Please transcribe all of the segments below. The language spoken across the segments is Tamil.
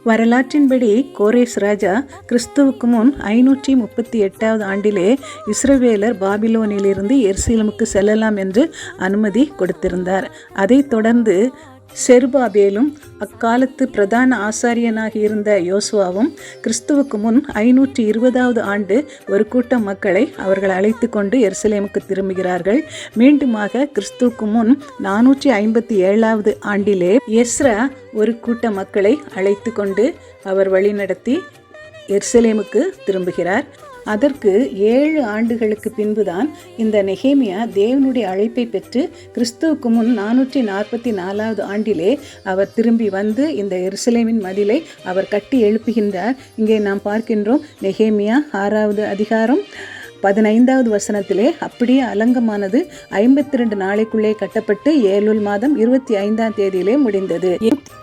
வரலாற்றின்படி கோரேஸ் ராஜா கிறிஸ்துவுக்கு முன் 538வது ஆண்டிலே இஸ்ரவேலர் பாபிலோனிலிருந்து எருசலேமுக்கு செல்லலாம் என்று அனுமதி கொடுத்திருந்தார். அதைத் தொடர்ந்து செருபாபேலும் அக்காலத்து பிரதான ஆசாரியனாக இருந்த யோசுவாவும் கிறிஸ்துவுக்கு முன் 520வது ஆண்டு ஒரு கூட்டம் மக்களை அவர்கள் அழைத்து கொண்டு எருசலேமுக்கு திரும்புகிறார்கள். மீண்டுமாக கிறிஸ்துவுக்கு முன் 457வது ஆண்டிலே எஸ்ரா ஒரு கூட்ட மக்களை அழைத்து கொண்டு அவர் வழிநடத்தி எருசலேமுக்கு திரும்புகிறார். அதற்கு 7 ஆண்டுகளுக்கு பின்புதான் இந்த நெகேமியா தேவனுடைய அழைப்பை பெற்று கிறிஸ்துவுக்கு முன் 444வது ஆண்டிலே அவர் திரும்பி வந்து இந்த எருசலேமின் மதிலை அவர் கட்டி எழுப்புகின்றார். இங்கே நாம் பார்க்கின்றோம் நெகேமியா 6வது அதிகாரம் 15வது வசனத்திலே அப்படியே அலங்கமானது 52 நாளைக்குள்ளே கட்டப்பட்டு ஏலுல் மாதம் 25ஆம் தேதியிலே முடிந்தது.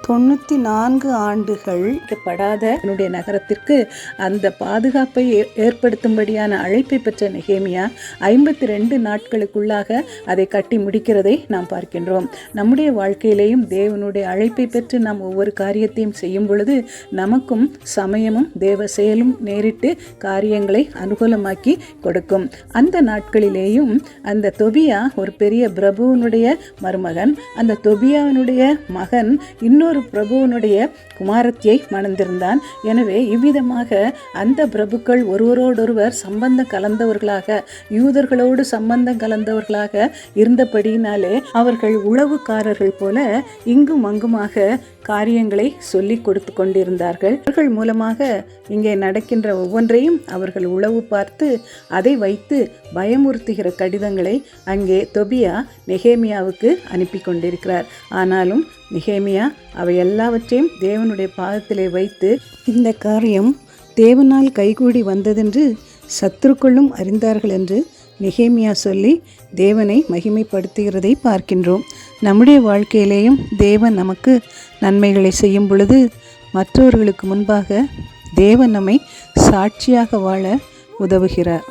94 ஆண்டுகள் படாத என்னுடைய நகரத்திற்கு அந்த பாதுகாப்பை ஏற்படுத்தும்படியான அழைப்பை பெற்ற நெகேமியா 52 நாட்களுக்குள்ளாக அதை கட்டி முடிக்கிறதை நாம் பார்க்கின்றோம். நம்முடைய வாழ்க்கையிலேயும் தேவனுடைய அழைப்பை பெற்று நாம் ஒவ்வொரு காரியத்தையும் செய்யும் பொழுது நமக்கும் சமயமும் தேவ செயலும் நேரிட்டு காரியங்களை அனுகூலமாக்கி கொடுக்கும். அந்த நாட்களிலேயும் அந்த தொபியா ஒரு பெரிய பிரபுவனுடைய மருமகன். அந்த தொபியாவினுடைய மகன் இன்னொரு பிரபுவனுடைய குமாரத்தியை மணந்திருந்தான். எனவே இவ்விதமாக அந்த பிரபுக்கள் ஒருவரோடொருவர் சம்பந்தம் கலந்தவர்களாக யூதர்களோடு சம்பந்தம் கலந்தவர்களாக இருந்தபடியினாலே அவர்கள் உளவுக்காரர்கள் போல இங்கும் அங்குமாக காரியங்களை சொல்லி கொடுத்து கொண்டிருந்தார்கள். அவர்கள் மூலமாக இங்கே நடக்கின்ற ஒவ்வொன்றையும் அவர்கள் உளவு பார்த்து அதை வைத்து பயமுறுத்துகிற கடிதங்களை அங்கே தொபியா நெகேமியாவுக்கு அனுப்பி கொண்டிருக்கிறார். ஆனாலும் நெகேமியா அவை எல்லாவற்றையும் தேவனுடைய பாதத்திலே வைத்து இந்த காரியம் தேவனால் கைகூடி வந்ததென்று சத்துருக்களும் அறிந்தார்கள் என்று நெகேமியா சொல்லி தேவனை மகிமைப்படுத்துகிறதை பார்க்கின்றோம். நம்முடைய வாழ்க்கையிலேயும் தேவன் நமக்கு நன்மைகளை செய்யும் பொழுது மற்றவர்களுக்கு முன்பாக தேவன் நம்மை சாட்சியாக வாழ உதவுகிறார்.